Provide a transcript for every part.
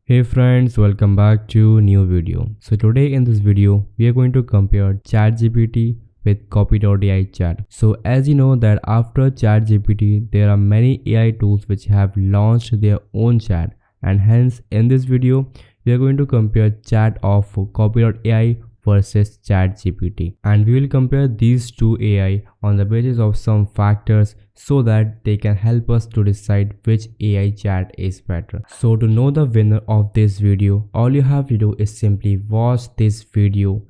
Hey friends, welcome back to new video. So today in this video, we are going to compare ChatGPT with Copy.AI Chat. So as you know that after ChatGPT, there are many AI tools which have launched their own chat, and hence in this video, we are going to compare chat of Copy.AI versus ChatGPT, and we will compare these two AI on the basis of some factors so that they can help us to decide which AI chat is better. So to know the winner of this video, all you have to do is simply watch this video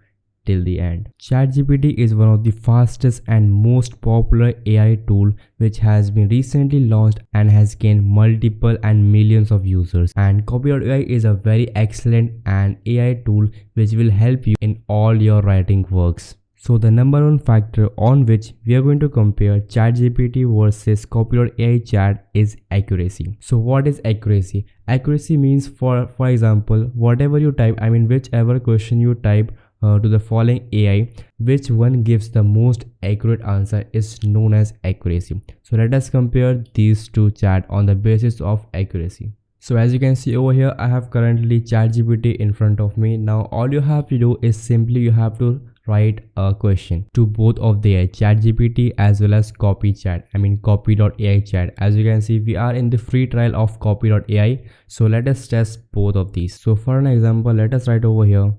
till the end. ChatGPT is one of the fastest and most popular AI tool which has been recently launched and has gained multiple and millions of users. And Copy.ai is a very excellent and AI tool which will help you in all your writing works. So the number one factor on which we are going to compare ChatGPT versus Copy.ai Chat is accuracy. So what is accuracy? Accuracy means for example, whatever you type, whichever question you type to the following AI, which one gives the most accurate answer is known as accuracy. So let us compare these two chat on the basis of accuracy. So as you can see over here, I have currently ChatGPT in front of me. Now all you have to do is simply you have to write a question to both of the ChatGPT as well as Copy.ai Chat. As you can see, we are in the free trial of Copy.ai. So let us test both of these. So for an example, let us write over here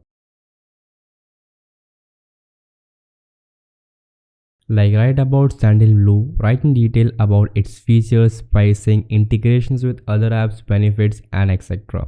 like write about Sandal Blue, write in detail about its features, pricing, integrations with other apps, benefits, and etc.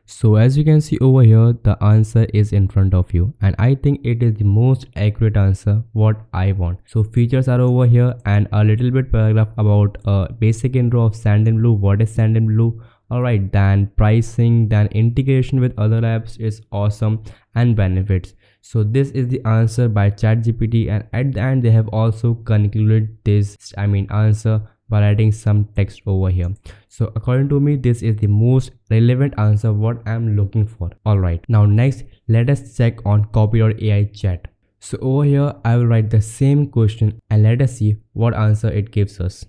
So as you can see over here, the answer is in front of you, and I think it is the most accurate answer what I want. So features are over here and a little bit paragraph about a basic intro of Sandal Blue, what is Sandal Blue. Alright, then pricing, then integration with other apps is awesome, and benefits. So this is the answer by ChatGPT, and at the end they have also concluded this answer by writing some text over here. So according to me, this is the most relevant answer what I'm looking for. Alright, now next let us check on Copy.ai Chat. So over here I will write the same question and let us see what answer it gives us.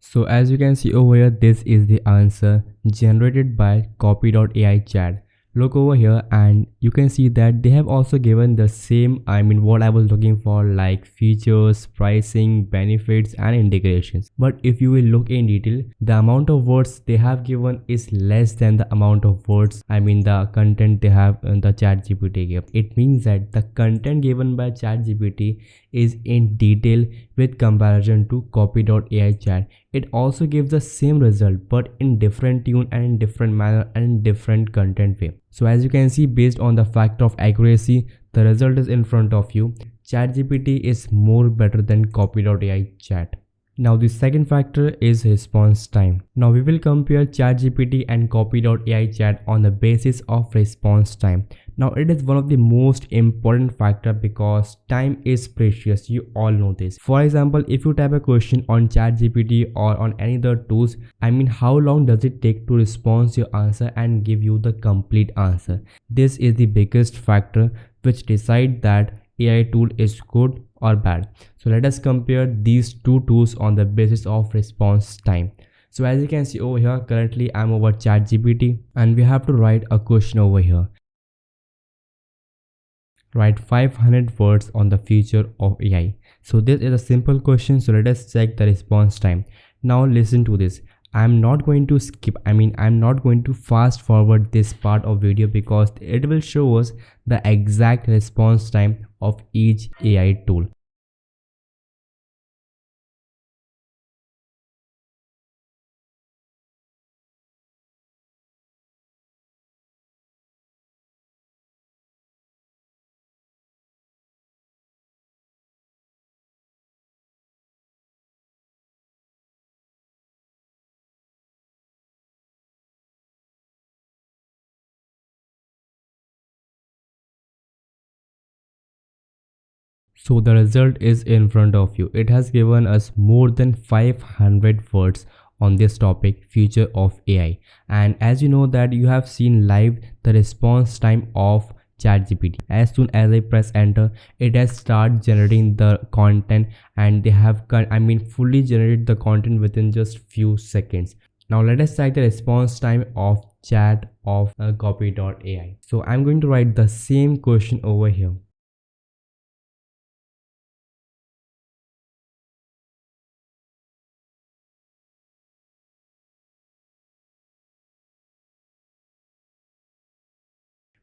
So as you can see over here, this is the answer generated by Copy.ai Chat. Look over here and you can see that they have also given the same what I was looking for, like features, pricing, benefits, and integrations. But if you will look in detail, the amount of words they have given is less than the amount of words the content they have in the ChatGPT gave. It means that the content given by ChatGPT is in detail with comparison to Copy.ai Chat. It also gives the same result but in different tune and in different manner and in different content way. So as you can see, based on the factor of accuracy, the result is in front of you. ChatGPT is more better than Copy.ai Chat. Now the second factor is response time. Now we will compare ChatGPT and Copy.ai Chat on the basis of response time. Now it is one of the most important factor because time is precious. You all know this. For example, if you type a question on ChatGPT or on any other tools, how long does it take to respond your answer and give you the complete answer? This is the biggest factor which decide that AI tool is good or bad. So let us compare these two tools on the basis of response time. So as you can see over here, currently I'm over ChatGPT and we have to write a question over here. Write 500 words on the future of AI. So this is a simple question. So let us check the response time. Now listen to this. I'm not going to skip, I'm not going to fast forward this part of video because it will show us the exact response time of each AI tool. So the result is in front of you. It has given us more than 500 words on this topic, future of AI. And as you know that you have seen live the response time of ChatGPT. As soon as I press enter, it has started generating the content, and they have fully generated the content within just few seconds. Now let us check the response time of chat of Copy.ai. So I'm going to write the same question over here.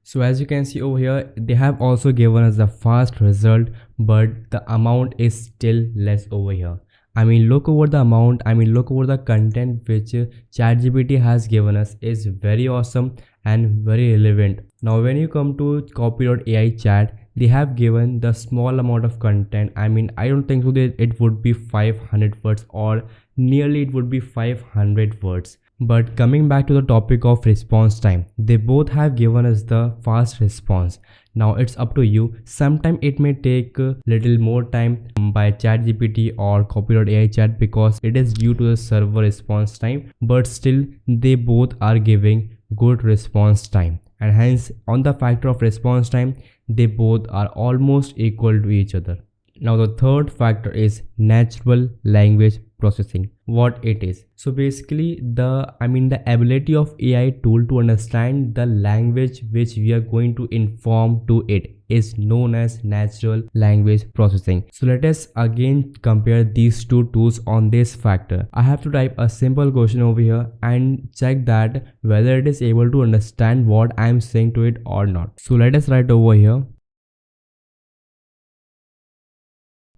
So as you can see over here, they have also given us the fast result, but the amount is still less over here. Look over the amount, look over the content which ChatGPT has given us is very awesome and very relevant. Now when you come to Copy.ai Chat, they have given the small amount of content. I don't think so that it would be 500 words, or nearly it would be 500 words. But coming back to the topic of response time, they both have given us the fast response. Now it's up to you. Sometimes it may take a little more time by ChatGPT or Copy.ai Chat because it is due to the server response time, but still they both are giving good response time, and hence on the factor of response time, they both are almost equal to each other. Now the third factor is natural language processing. What it is? So basically the ability of AI tool to understand the language which we are going to inform to it is known as natural language processing. So let us again compare these two tools on this factor. I have to type a simple question over here and check that whether it is able to understand what I am saying to it or not. So let us write over here.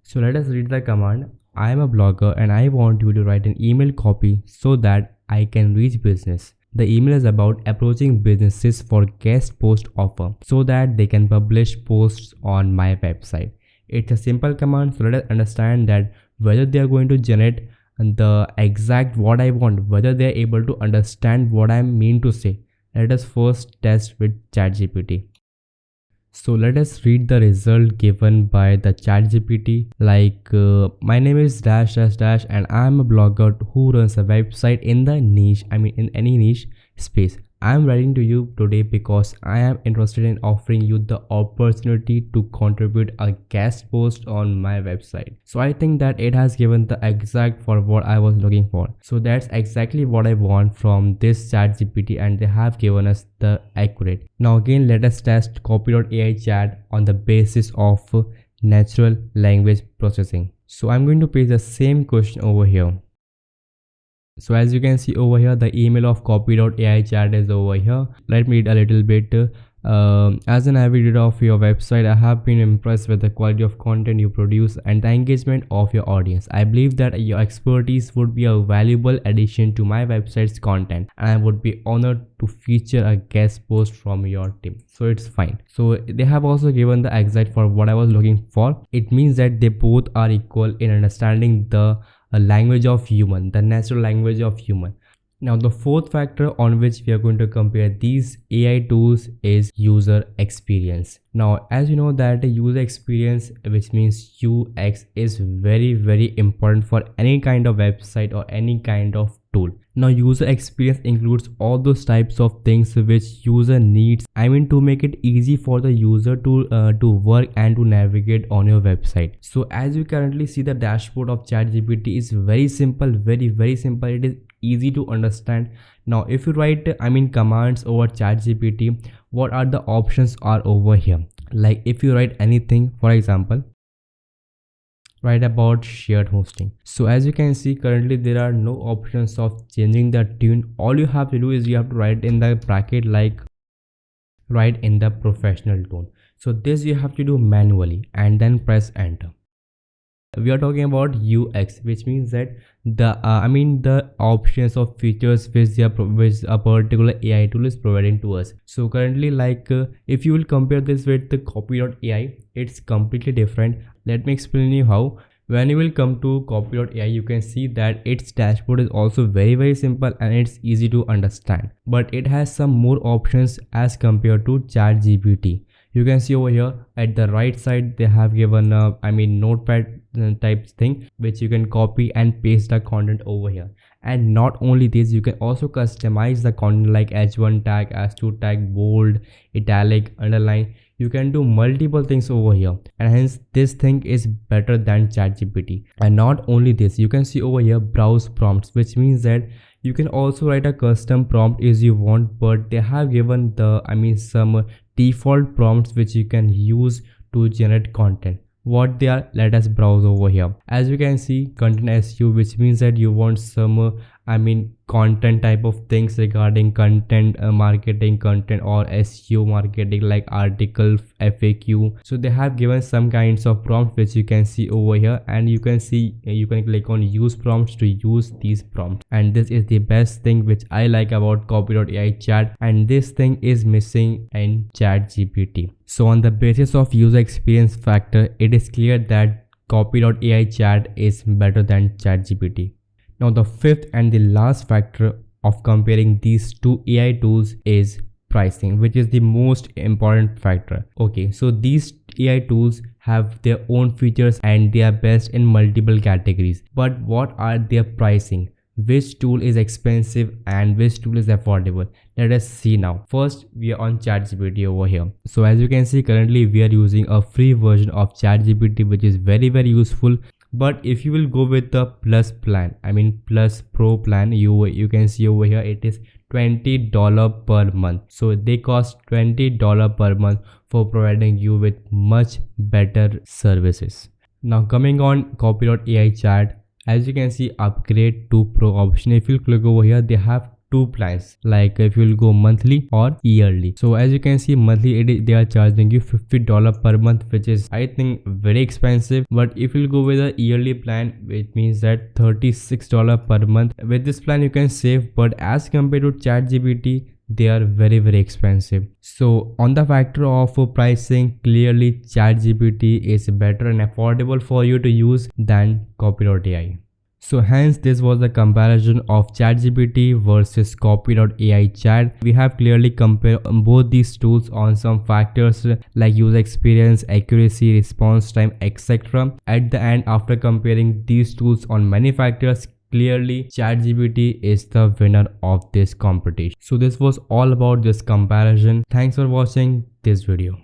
So let us read the command. I am a blogger and I want you to write an email copy so that I can reach business. The email is about approaching businesses for guest post offer so that they can publish posts on my website. It's a simple command, so let us understand that whether they are going to generate the exact what I want, whether they are able to understand what I mean to say. Let us first test with ChatGPT. So let us read the result given by the ChatGPT, like my name is dash dash dash and I am a blogger who runs a website in the niche, in any niche space. I am writing to you today because I am interested in offering you the opportunity to contribute a guest post on my website. So I think that it has given the exact for what I was looking for. So that's exactly what I want from this ChatGPT, and they have given us the accurate. Now again, let us test Copy.ai Chat on the basis of natural language processing. So I'm going to paste the same question over here. So as you can see over here, the email of Copy.ai Chat is over here. Let me read a little bit. As an avid reader of your website, I have been impressed with the quality of content you produce and the engagement of your audience. I believe that your expertise would be a valuable addition to my website's content, and I would be honored to feature a guest post from your team. So it's fine. So they have also given the exact for what I was looking for. It means that they both are equal in understanding the language of human, the natural language of human. Now the fourth factor on which we are going to compare these AI tools is user experience. Now as you know that user experience, which means UX, is very important for any kind of website or any kind of tool. Now user experience includes all those types of things which user needs, to make it easy for the user to work and to navigate on your website. So as you currently see, the dashboard of ChatGPT is very simple, very simple. It is easy to understand. Now if you write commands over ChatGPT, what are the options are over here? Like if you write anything, for example, write about shared hosting. So as you can see, currently there are no options of changing the tune. All you have to do is you have to write in the bracket, like write in the professional tone. So this you have to do manually and then press enter. We are talking about UX, which means that the options of features which a particular AI tool is providing to us. So currently, if you will compare this with the Copy.ai, it's completely different. Let me explain you how. When you will come to Copy.ai, you can see that its dashboard is also very simple and it's easy to understand, but it has some more options as compared to ChatGPT. You can see over here at the right side they have given notepad types thing which you can copy and paste the content over here. And not only this, you can also customize the content like h1 tag, h2 tag, bold, italic, underline. You can do multiple things over here, and hence this thing is better than ChatGPT. And not only this, you can see over here browse prompts, which means that you can also write a custom prompt as you want, but they have given some default prompts which you can use to generate content. What they are, let us browse over here. As you can see, content SEO, which means that you want some content type of things regarding content marketing, content or SEO marketing, like article, FAQ. So they have given some kinds of prompts which you can see over here, and you can see you can click on use prompts to use these prompts. And this is the best thing which I like about Copy.AI Chat, and this thing is missing in ChatGPT. So on the basis of user experience factor, it is clear that Copy.AI Chat is better than ChatGPT. Now the fifth and the last factor of comparing these two AI tools is pricing, which is the most important factor. Okay, so these AI tools have their own features and they are best in multiple categories. But what are their pricing? Which tool is expensive and which tool is affordable? Let us see now. First, we are on ChatGPT over here. So as you can see, currently we are using a free version of ChatGPT, which is very useful. But if you will go with the plus plan, plus pro plan, you can see over here it is $20 per month. So they cost $20 per month for providing you with much better services. Now coming on Copy.AI Chat, as you can see, upgrade to pro option. If you click over here, they have two plans, like if you will go monthly or yearly. So as you can see, monthly they are charging you $50 per month, which is I think very expensive. But if you go with a yearly plan, it means that $36 per month. With this plan you can save, but as compared to ChatGPT, they are very expensive. So on the factor of pricing, clearly ChatGPT is better and affordable for you to use than Copy.AI. So hence this was the comparison of ChatGPT versus Copy.AI Chat. We have clearly compared both these tools on some factors like user experience, accuracy, response time, etc. At the end, after comparing these tools on many factors, clearly ChatGPT is the winner of this competition. So this was all about this comparison. Thanks for watching this video.